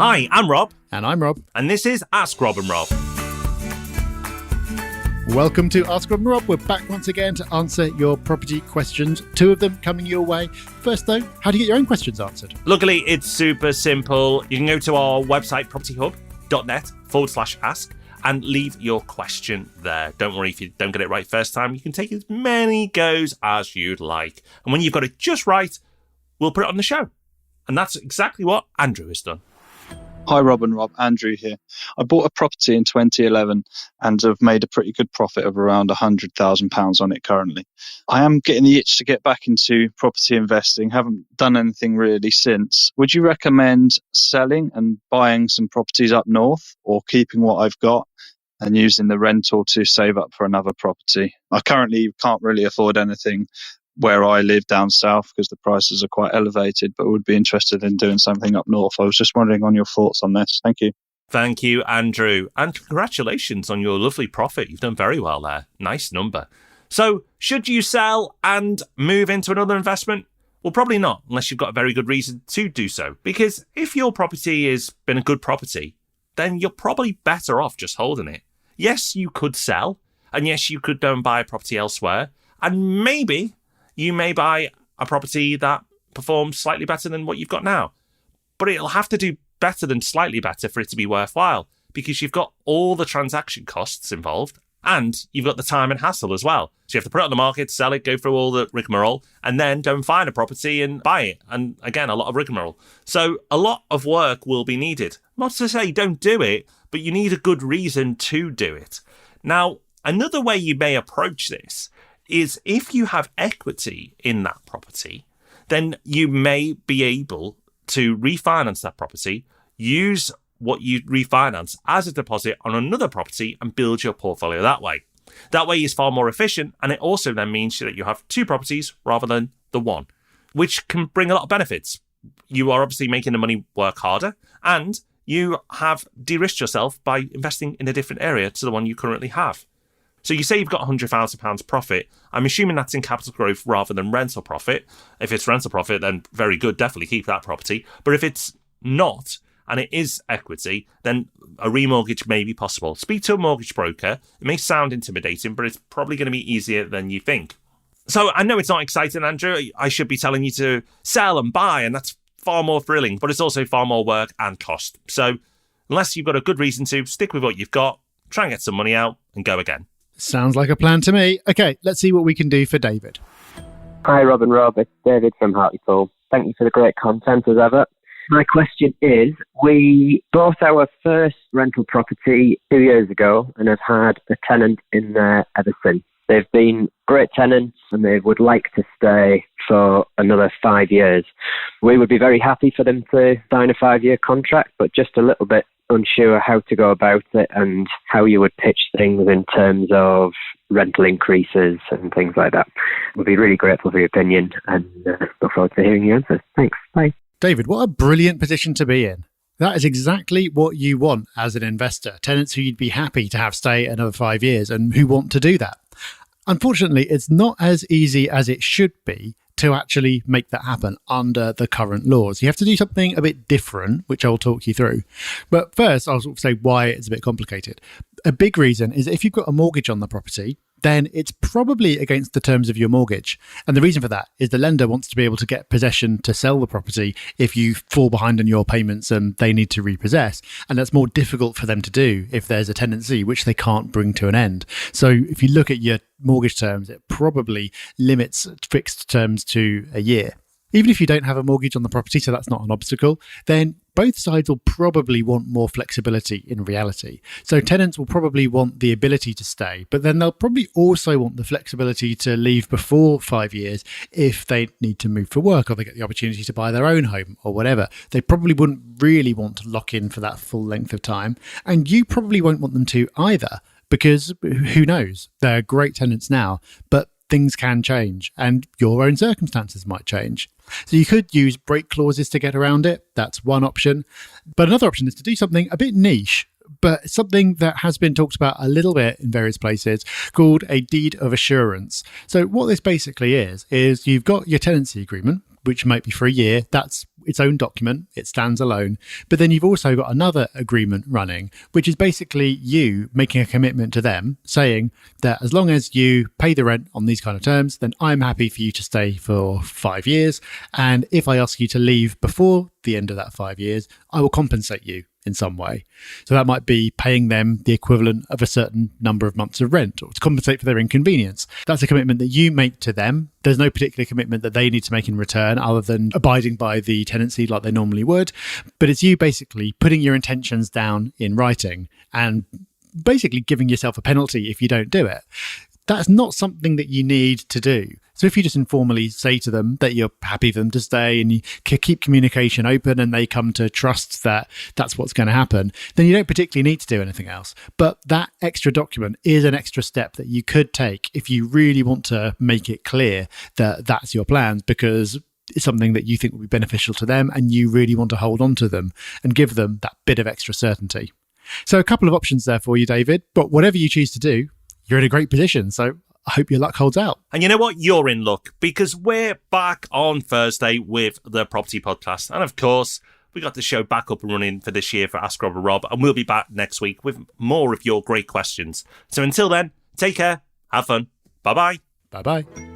Hi, I'm Rob. And I'm Rob. And this is Ask Rob and Rob. Welcome to Ask Rob and Rob. We're back once again to answer your property questions. 2 of them coming your way. First, though, how do you get your own questions answered? Luckily, it's super simple. You can go to our website, propertyhub.net/ask, and leave your question there. Don't worry if you don't get it right first time. You can take as many goes as you'd like. And when you've got it just right, we'll put it on the show. And that's exactly what Andrew has done. Hi, Rob and Rob. Andrew here. I bought a property in 2011 and have made a pretty good profit of around £100,000 on it currently. I am getting the itch to get back into property investing. Haven't done anything really since. Would you recommend selling and buying some properties up north, or keeping what I've got and using the rental to save up for another property? I currently can't really afford anything where I live down south because the prices are quite elevated, but would be interested in doing something up north. I was just wondering on your thoughts on this. Thank you. Thank you, Andrew. And congratulations on your lovely profit. You've done very well there. Nice number. So, should you sell and move into another investment? Well, probably not, unless you've got a very good reason to do so. Because if your property has been a good property, then you're probably better off just holding it. Yes, you could sell, and yes, you could go and buy a property elsewhere, and maybe you may buy a property that performs slightly better than what you've got now. But it'll have to do better than slightly better for it to be worthwhile, because you've got all the transaction costs involved and you've got the time and hassle as well. So you have to put it on the market, sell it, go through all the rigmarole, and then go and find a property and buy it. And again, a lot of rigmarole. So a lot of work will be needed. Not to say don't do it, but you need a good reason to do it. Now, another way you may approach this is if you have equity in that property, then you may be able to refinance that property, use what you refinance as a deposit on another property and build your portfolio that way. That way is far more efficient, and it also then means that you have 2 properties rather than the one, which can bring a lot of benefits. You are obviously making the money work harder, and you have de-risked yourself by investing in a different area to the one you currently have. So you say you've got £100,000 profit. I'm assuming that's in capital growth rather than rental profit. If it's rental profit, then very good, definitely keep that property. But if it's not, and it is equity, then a remortgage may be possible. Speak to a mortgage broker. It may sound intimidating, but it's probably going to be easier than you think. So I know it's not exciting, Andrew. I should be telling you to sell and buy, and that's far more thrilling, but it's also far more work and cost. So unless you've got a good reason to, stick with what you've got, try and get some money out and go again. Sounds like a plan to me. Okay, let's see what we can do for David. Hi, Rob and Rob. It's David from Hartlepool. Thank you for the great content as ever. My question is, we bought our first rental property 2 years ago and have had a tenant in there ever since. They've been great tenants and they would like to stay for another 5 years. We would be very happy for them to sign a 5-year contract, but just a little bit unsure how to go about it and how you would pitch things in terms of rental increases and things like that. We'd be really grateful for your opinion and look forward to hearing your answers. Thanks. Bye. David, what a brilliant position to be in. That is exactly what you want as an investor. Tenants who you'd be happy to have stay another 5 years and who want to do that. Unfortunately, it's not as easy as it should be to actually make that happen under the current laws. You have to do something a bit different, which I'll talk you through. But first, I'll sort of say why it's a bit complicated. A big reason is if you've got a mortgage on the property, then it's probably against the terms of your mortgage. And the reason for that is the lender wants to be able to get possession to sell the property if you fall behind on your payments and they need to repossess. And that's more difficult for them to do if there's a tenancy, which they can't bring to an end. So if you look at your mortgage terms, it probably limits fixed terms to a year. Even if you don't have a mortgage on the property, so that's not an obstacle, then both sides will probably want more flexibility in reality. So tenants will probably want the ability to stay, but then they'll probably also want the flexibility to leave before 5 years if they need to move for work or they get the opportunity to buy their own home or whatever. They probably wouldn't really want to lock in for that full length of time. And you probably won't want them to either, because who knows? They're great tenants now, but things can change and your own circumstances might change. So you could use break clauses to get around it. That's one option. But another option is to do something a bit niche, but something that has been talked about a little bit in various places, called a deed of assurance. So what this basically is you've got your tenancy agreement, which might be for a year. That's its own document. It stands alone. But then you've also got another agreement running, which is basically you making a commitment to them, saying that as long as you pay the rent on these kind of terms, then I'm happy for you to stay for 5 years. And if I ask you to leave before the end of that 5 years, I will compensate you in some way. So that might be paying them the equivalent of a certain number of months of rent, or to compensate for their inconvenience. That's a commitment that you make to them. There's no particular commitment that they need to make in return other than abiding by the tenancy like they normally would. But it's you basically putting your intentions down in writing and basically giving yourself a penalty if you don't do it. That's not something that you need to do. So if you just informally say to them that you're happy for them to stay and you keep communication open and they come to trust that that's what's going to happen, then you don't particularly need to do anything else. But that extra document is an extra step that you could take if you really want to make it clear that that's your plans, because it's something that you think will be beneficial to them and you really want to hold on to them and give them that bit of extra certainty. So a couple of options there for you, David, but whatever you choose to do, you're in a great position. So I hope your luck holds out. And you know what? You're in luck, because we're back on Thursday with the Property Podcast. And of course, we got the show back up and running for this year for Ask Rob and Rob. And we'll be back next week with more of your great questions. So until then, take care, have fun. Bye-bye. Bye-bye.